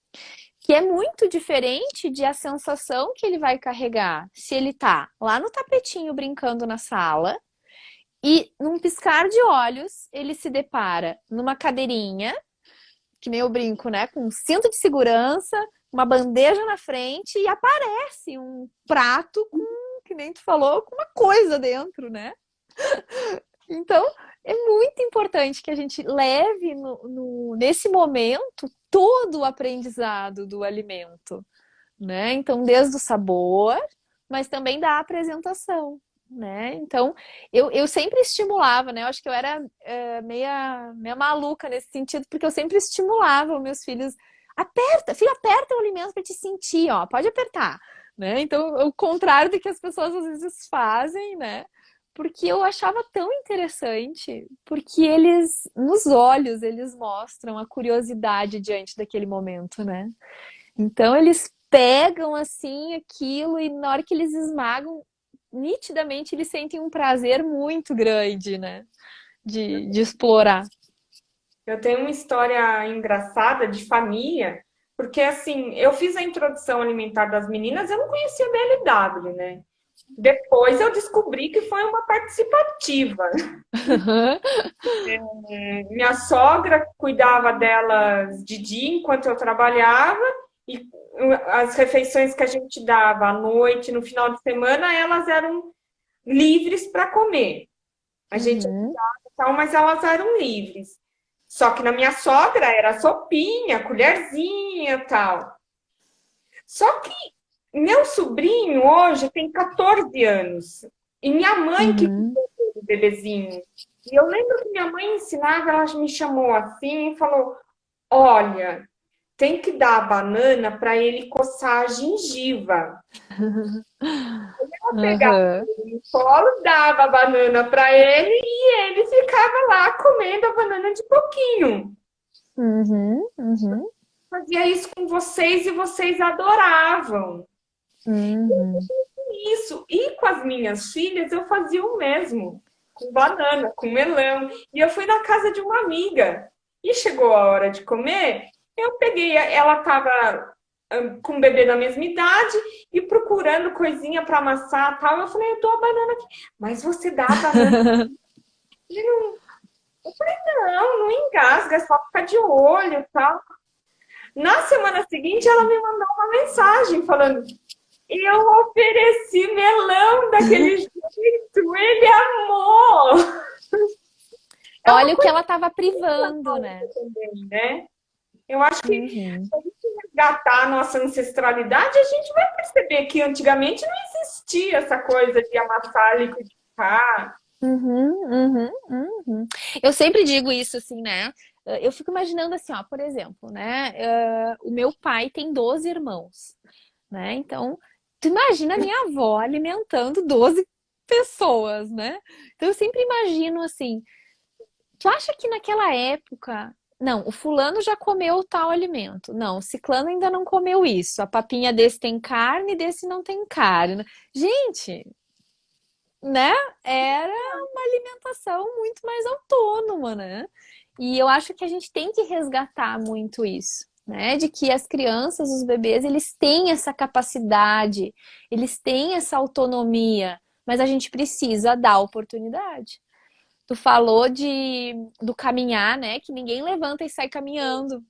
que é muito diferente de a sensação que ele vai carregar se ele tá lá no tapetinho brincando na sala e num piscar de olhos ele se depara numa cadeirinha, que nem eu brinco, né, com um cinto de segurança, uma bandeja na frente e aparece um prato com, que nem tu falou, com uma coisa dentro, né? Então, é muito importante que a gente leve nesse momento todo o aprendizado do alimento, né? Então, desde o sabor, mas também da apresentação, né? Então, eu sempre estimulava, né? Eu acho que eu era meia maluca nesse sentido, porque eu sempre estimulava os meus filhos. Aperta, filho, aperta o alimento para te sentir, ó, pode apertar, né? Então, o contrário do que as pessoas às vezes fazem, né? Porque eu achava tão interessante, porque eles, nos olhos, eles mostram a curiosidade diante daquele momento, né? Então eles pegam assim aquilo e na hora que eles esmagam, nitidamente eles sentem um prazer muito grande, né? De explorar. eu tenho uma história engraçada de família, porque assim, eu fiz a introdução alimentar das meninas, eu não conhecia a BLW, né? Depois eu descobri que foi uma participativa. Minha sogra cuidava delas de dia enquanto eu trabalhava, e as refeições que a gente dava à noite, no final de semana, elas eram livres para comer. A gente Uhum, tal, mas elas eram livres. Só que na minha sogra era sopinha, colherzinha, tal. Só que meu sobrinho hoje tem 14 anos. E minha mãe que uhum. cuidou do bebezinho. E eu lembro que minha mãe ensinava, ela me chamou assim e falou: Olha, tem que dar a banana para ele coçar a gengiva. Ela pegava Aham. ele no colo, dava a banana para ele e ele ficava lá comendo a banana de pouquinho. Uhum, uhum, Fazia isso com vocês e vocês adoravam. uhum. Isso. E com as minhas filhas eu fazia o mesmo. Com banana, com melão. E eu fui na casa de uma amiga. E chegou a hora de comer, eu peguei, ela estava com um bebê da mesma idade e procurando coisinha para amassar tal. Eu falei, eu dou a banana aqui. Mas você dá a banana? Não, não engasga, é só ficar de olho tal. Na semana seguinte, ela me mandou uma mensagem falando: Eu ofereci melão daquele jeito, ele amou. É uma Olha o que coisa ela estava privando, né? também, né? Eu acho que Uhum. se a gente resgatar a nossa ancestralidade, a gente vai perceber que antigamente não existia essa coisa de amassar, liquidificar. Uhum, uhum, uhum. Eu sempre digo isso assim, né? Eu fico imaginando assim, ó, por exemplo, né? O meu pai tem 12 irmãos, né? Então, tu imagina a minha avó alimentando 12 pessoas, né? Então eu sempre imagino assim, tu acha que naquela época, não, o fulano já comeu tal alimento. Não, o ciclano ainda não comeu isso. A papinha desse tem carne, desse não tem carne. Gente, né? Era uma alimentação muito mais autônoma, né? E eu acho que a gente tem que resgatar muito isso, né? De que as crianças, os bebês, eles têm essa capacidade, eles têm essa autonomia, mas a gente precisa dar oportunidade. Tu falou do caminhar, né? Que ninguém levanta e sai caminhando,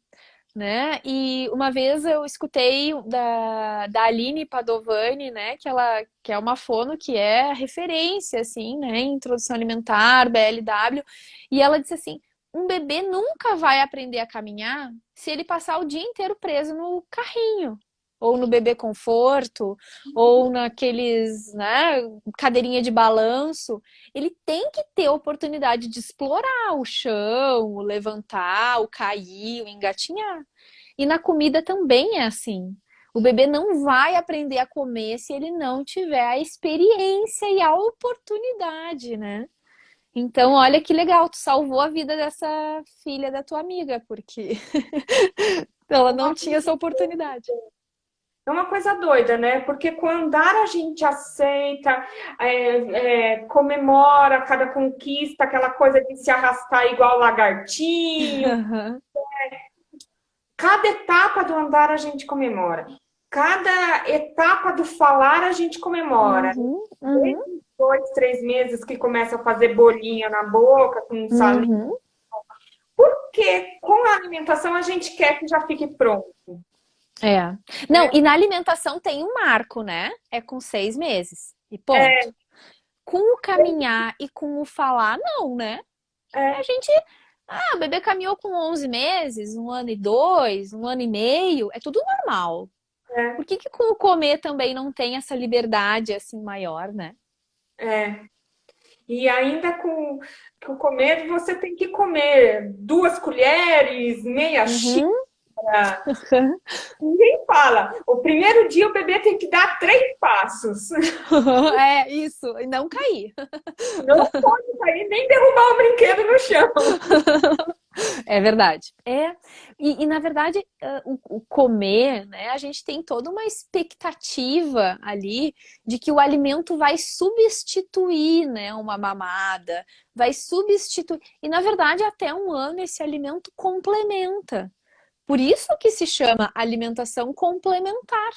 né? E uma vez eu escutei da Aline Padovani, né? Que é uma fono que é referência, assim, né? Em introdução alimentar, BLW. E ela disse assim, um bebê nunca vai aprender a caminhar se ele passar o dia inteiro preso no carrinho. Ou no bebê conforto, ou naqueles, né, cadeirinha de balanço. Ele tem que ter a oportunidade de explorar o chão, o levantar, o cair, o engatinhar. E na comida também é assim. O bebê não vai aprender a comer se ele não tiver a experiência e a oportunidade, né? Então, olha que legal, tu salvou a vida dessa filha da tua amiga, porque ela não Uma tinha essa oportunidade. É uma coisa doida, né? Porque com o andar a gente aceita, comemora cada conquista, aquela coisa de se arrastar igual lagartinho. Cada etapa do andar a gente comemora. Cada etapa do falar a gente comemora. Uhum, uhum, Desde 2, 3 meses que começa a fazer bolinha na boca, com saliva. uhum. Porque com a alimentação a gente quer que já fique pronto. É. Não, e na alimentação tem um marco, né? É com 6 meses. E ponto. Com o caminhar e com o falar, não, né? A É, gente. Ah, o bebê caminhou com 11 meses, 1 ano e 2, 1 ano e meio, é tudo normal. é, Por que que com o comer também não tem essa liberdade assim maior, né? é. E ainda com o comer, você tem que comer 2 colheres, meia xícara. Uhum. Ninguém fala. O primeiro dia o bebê tem que dar 3 passos. É isso, e não cair. Não pode sair nem derrubar o brinquedo no chão. É verdade. Na verdade, o comer, né, a gente tem toda uma expectativa ali de que o alimento vai substituir, né, uma mamada, vai substituir. E na verdade, até 1 ano esse alimento complementa. Por isso que se chama alimentação complementar.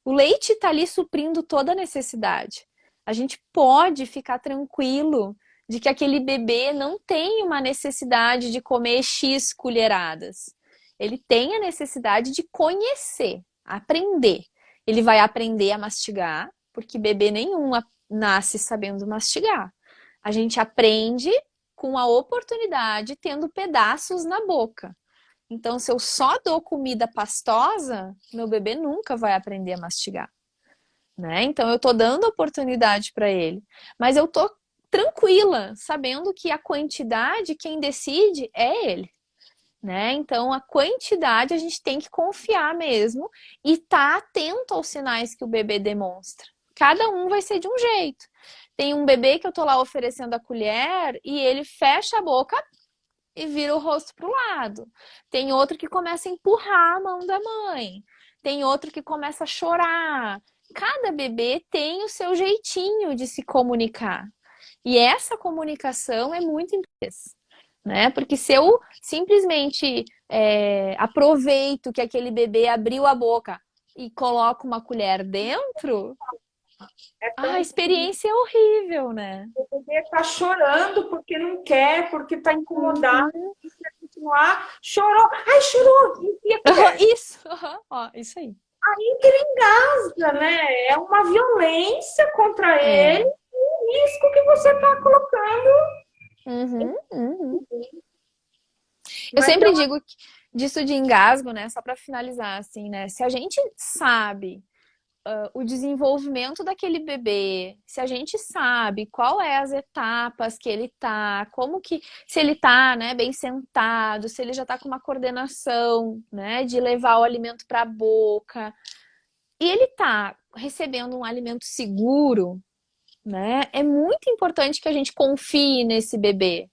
O leite está ali suprindo toda a necessidade. A gente pode ficar tranquilo de que aquele bebê não tem uma necessidade de comer X colheradas. Ele tem a necessidade de conhecer, aprender. Ele vai aprender a mastigar, porque bebê nenhum nasce sabendo mastigar. A gente aprende com a oportunidade, tendo pedaços na boca. Então, se eu só dou comida pastosa, meu bebê nunca vai aprender a mastigar, né? Então, eu tô dando oportunidade para ele, mas eu tô tranquila, sabendo que a quantidade, quem decide é ele, né? Então, a quantidade a gente tem que confiar mesmo e estar atento aos sinais que o bebê demonstra. Cada um vai ser de um jeito. Tem um bebê que eu tô lá oferecendo a colher e ele fecha a boca e vira o rosto pro lado. Tem outro que começa a empurrar a mão da mãe. Tem outro que começa a chorar. Cada bebê tem o seu jeitinho de se comunicar. E essa comunicação é muito importante, né? Porque se eu simplesmente aproveito que aquele bebê abriu a boca e coloco uma colher dentro, É a tão experiência é horrível, né? O bebê tá chorando porque não quer, porque tá incomodado, Uhum. quer continuar. Chorou. Ai, chorou. Enfia a colher. Isso, ó, isso aí. Aí que ele engasga, né? É uma violência contra ele. É. O risco que você tá colocando. Uhum, uhum. Eu Mas sempre digo disso de engasgo, né? Só para finalizar, assim, né? Se a gente sabe o desenvolvimento daquele bebê, se a gente sabe qual é as etapas que ele tá, como que, se ele tá, né, bem sentado, se ele já tá com uma coordenação, né, de levar o alimento para a boca, e ele tá recebendo um alimento seguro, né? É muito importante que a gente confie nesse bebê,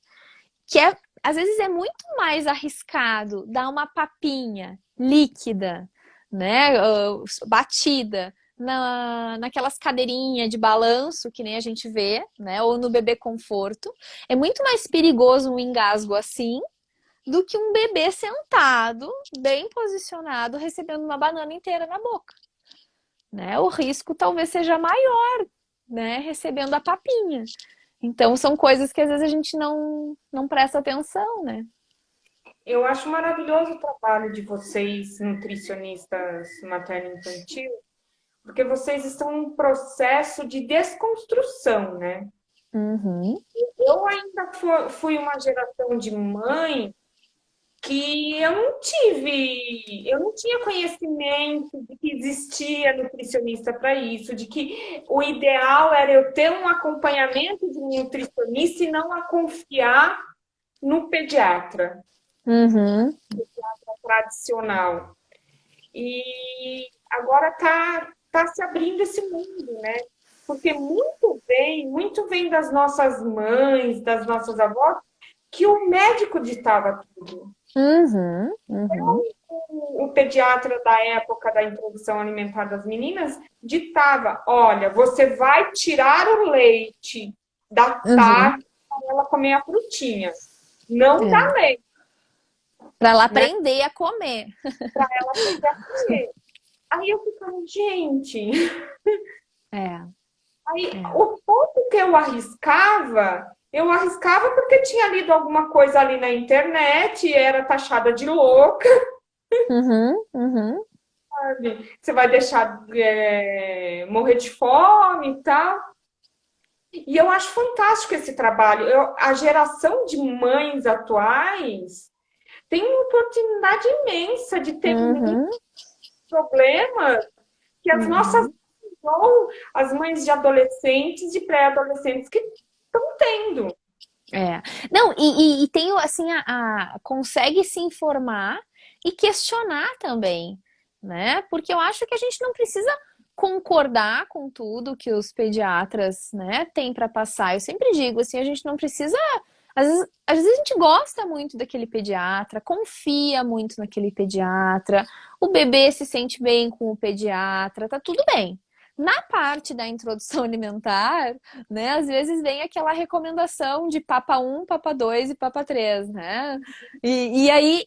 às vezes é muito mais arriscado dar uma papinha líquida, né, batida naquelas cadeirinhas de balanço que nem a gente vê, né, ou no bebê conforto. É muito mais perigoso um engasgo assim do que um bebê sentado, bem posicionado, recebendo uma banana inteira na boca, né? O risco talvez seja maior, né, recebendo a papinha. Então são coisas que às vezes a gente não presta atenção, né? Eu acho maravilhoso o trabalho de vocês, nutricionistas materno-infantil, porque vocês estão em um processo de desconstrução, né? Uhum, Eu ainda fui uma geração de mãe que eu não tinha conhecimento de que existia nutricionista para isso, de que o ideal era eu ter um acompanhamento de um nutricionista e não a confiar no pediatra uhum, tradicional. E agora tá se abrindo esse mundo, né? Porque muito vem das nossas mães, das nossas avós, que o médico ditava tudo. uhum, uhum. O pediatra da época da introdução alimentar das meninas ditava: olha, você vai tirar o leite da Uhum. tarde para ela comer a frutinha. Não dá É. leite, Para ela né? aprender a comer. Para ela aprender a comer. Aí eu ficava, gente. É, Aí é. o pouco que eu arriscava porque tinha lido alguma coisa ali na internet, era taxada de louca. Uhum, uhum, Você vai deixar morrer de fome e tal. E eu acho fantástico esse trabalho. A geração de mães atuais tem uma oportunidade imensa de ter muitos uhum, problemas que as nossas uhum. ou as mães de adolescentes, de pré-adolescentes que estão tendo. É. Não, e tem assim, consegue se informar e questionar também, né? Porque eu acho que a gente não precisa concordar com tudo que os pediatras, né, têm para passar. Eu sempre digo assim, a gente não precisa. Às vezes a gente gosta muito daquele pediatra, confia muito naquele pediatra, o bebê se sente bem com o pediatra, tá tudo bem. Na parte da introdução alimentar, né? Às vezes vem aquela recomendação de Papa 1, Papa 2 e Papa 3, né? E aí,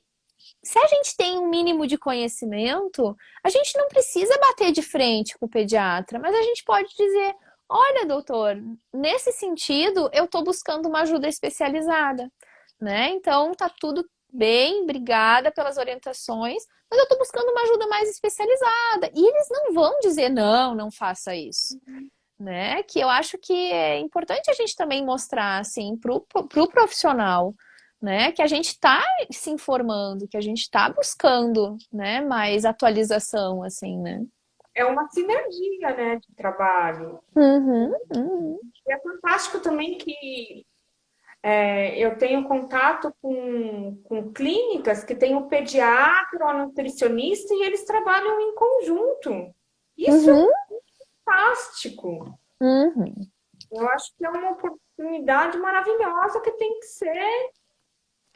se a gente tem um mínimo de conhecimento, a gente não precisa bater de frente com o pediatra, mas a gente pode dizer: olha, doutor, nesse sentido, eu estou buscando uma ajuda especializada, né? Então, tá tudo bem, obrigada pelas orientações, mas eu estou buscando uma ajuda mais especializada. E eles não vão dizer: não, não faça isso, né? Que eu acho que é importante a gente também mostrar assim pro profissional, né? Que a gente está se informando, que a gente está buscando, né? Mais atualização, assim, né? É uma sinergia, né, de trabalho. Uhum, uhum, E é fantástico também que eu tenho contato com clínicas que tem o pediatra, o nutricionista e eles trabalham em conjunto. Isso é uhum, fantástico. uhum. Eu acho que é uma oportunidade maravilhosa que tem que ser.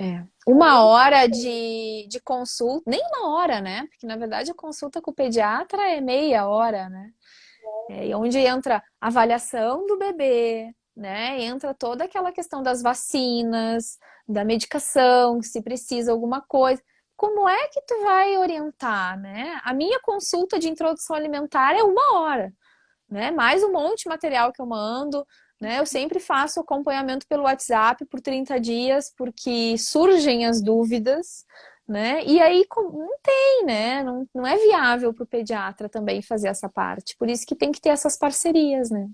É. Uma hora de consulta, nem uma hora, né? Porque na verdade a consulta com o pediatra é meia hora, né? E onde entra a avaliação do bebê, né? Entra toda aquela questão das vacinas, da medicação, se precisa alguma coisa. Como é que tu vai orientar, né? A minha consulta de introdução alimentar é uma hora, né? Mais um monte de material que eu mando, né? Eu sempre faço acompanhamento pelo WhatsApp por 30 dias, porque surgem as dúvidas, né? E aí não tem, né? Não é viável para o pediatra também fazer essa parte. Por isso que tem que ter essas parcerias, né?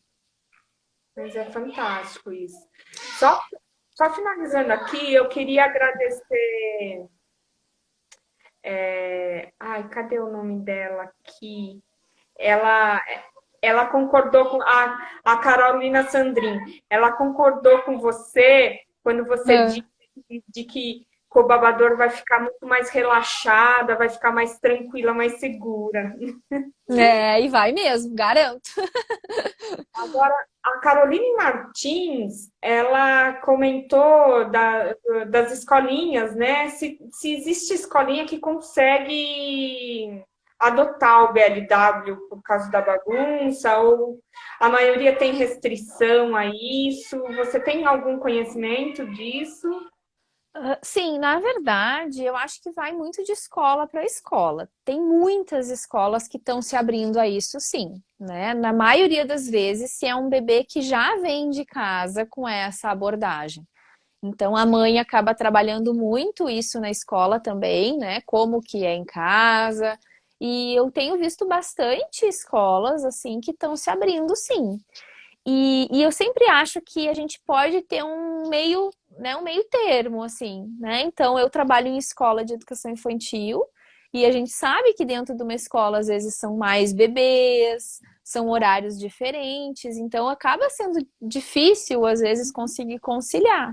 Mas é fantástico isso. Só, só finalizando aqui, eu queria agradecer. Ai, cadê o nome dela aqui? Ela, ela concordou com a Carolina Sandrin. Ela concordou com você quando você É. disse de que o babador vai ficar muito mais relaxada, vai ficar mais tranquila, mais segura. É, e vai mesmo, garanto. Agora, a Caroline Martins, ela comentou das escolinhas, né? Se existe escolinha que consegue adotar o BLW por causa da bagunça, ou a maioria tem restrição a isso. Você tem algum conhecimento disso? Sim, na verdade, eu acho que vai muito de escola para escola. Tem muitas escolas que estão se abrindo a isso, sim, né? Na maioria das vezes, se é um bebê que já vem de casa com essa abordagem. Então, a mãe acaba trabalhando muito isso na escola também, né? Como que é em casa. E eu tenho visto bastante escolas, assim, que estão se abrindo, sim. E eu sempre acho que a gente pode ter um meio, né, um meio termo, assim, né? Então, eu trabalho em escola de educação infantil e a gente sabe que dentro de uma escola, às vezes, são mais bebês, são horários diferentes, então acaba sendo difícil, às vezes, conseguir conciliar.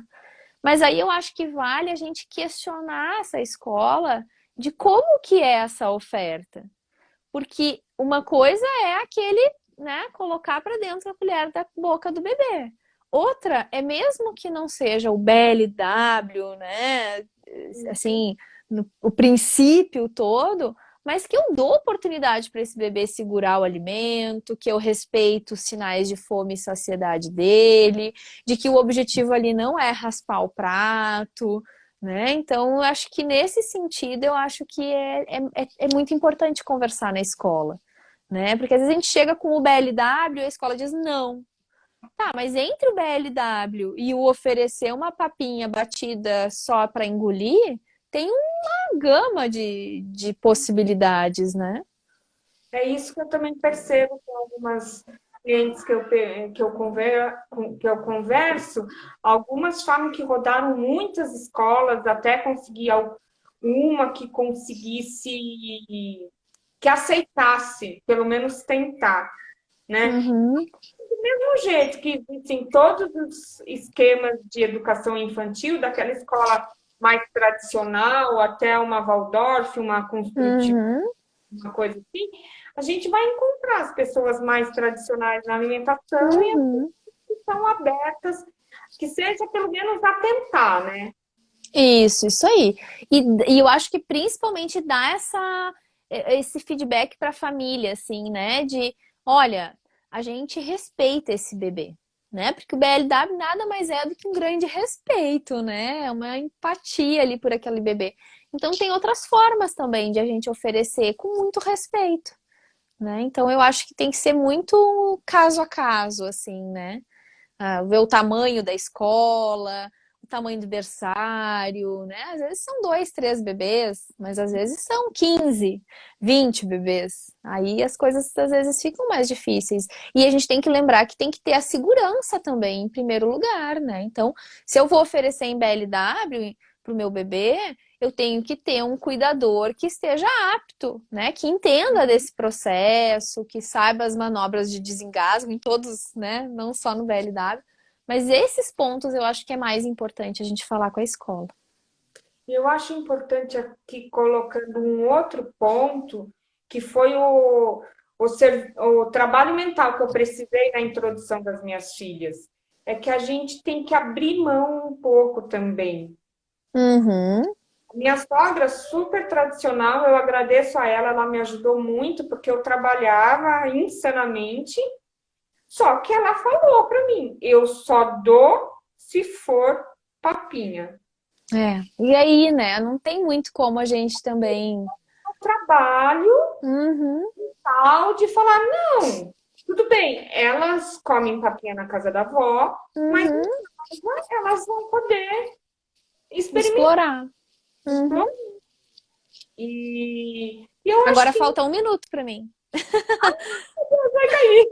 Mas aí eu acho que vale a gente questionar essa escola de como que é essa oferta. Porque uma coisa é aquele, né, colocar para dentro a colher da boca do bebê. Outra é mesmo que não seja o BLW, né, assim, o princípio todo, mas que eu dou oportunidade para esse bebê segurar o alimento, que eu respeito os sinais de fome e saciedade dele, de que o objetivo ali não é raspar o prato, né? Então, eu acho que nesse sentido, eu acho que é muito importante conversar na escola, né? Porque às vezes a gente chega com o BLW e a escola diz não. Tá, mas entre o BLW e o oferecer uma papinha batida só para engolir, tem uma gama de possibilidades, né? É isso que eu também percebo com algumas clientes que eu converso. Algumas falam que rodaram muitas escolas até conseguir uma que conseguisse, que aceitasse, pelo menos tentar, né? Uhum, Do mesmo jeito que existem todos os esquemas de educação infantil, daquela escola mais tradicional até uma Waldorf, uma construtiva, uhum, uma coisa assim, a gente vai encontrar as pessoas mais tradicionais na alimentação e as uhum. que estão abertas, que seja pelo menos a tentar, né? Isso aí. E eu acho que principalmente dá esse feedback para a família, assim, né? De, olha, a gente respeita esse bebê, né? Porque o BLW nada mais é do que um grande respeito, né? É uma empatia ali por aquele bebê. Então tem outras formas também de a gente oferecer com muito respeito, né? Então eu acho que tem que ser muito caso a caso, assim, né? Ver o tamanho da escola, o tamanho do berçário, né? Às vezes são dois, três bebês, mas às vezes são 15, 20 bebês. Aí as coisas às vezes ficam mais difíceis. E a gente tem que lembrar que tem que ter a segurança também, em primeiro lugar, né? Então, se eu vou oferecer em BLW para o meu bebê, eu tenho que ter um cuidador que esteja apto, né? Que entenda desse processo, que saiba as manobras de desengasgo em todos, né? Não só no BLW. Mas esses pontos eu acho que é mais importante a gente falar com a escola. E eu acho importante aqui colocando um outro ponto, que foi o trabalho mental que eu precisei na introdução das minhas filhas. É que a gente tem que abrir mão um pouco também. Uhum. Minha sogra, super tradicional, eu agradeço a ela, ela me ajudou muito, porque eu trabalhava insanamente, só que ela falou para mim, eu só dou se for papinha. É. E aí, né? Não tem muito como a gente também. Trabalho Uhum. tal de falar, não, tudo bem, elas comem papinha na casa da avó, mas Uhum. elas vão poder experimentar. Explorar. Uhum. E eu acho Agora que falta um minuto para mim. vai cair.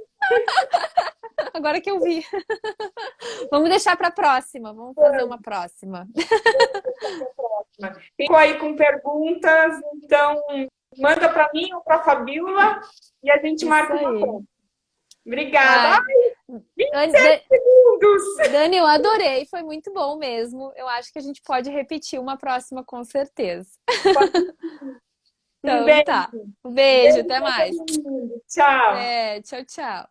Agora que eu vi. Vamos deixar para a próxima. Vamos fazer uma próxima. Ficou aí com perguntas, então manda para mim ou para a Fabiola e a gente Isso marca uma aí. conta. Obrigada. Ai, Ai, 27 segundos. Dani, eu adorei, foi muito bom mesmo. Eu acho que a gente pode repetir uma próxima com certeza. Um Então beijo. tá. Um beijo, Beijo até para mais. todo mundo. Tchau. É, tchau, tchau.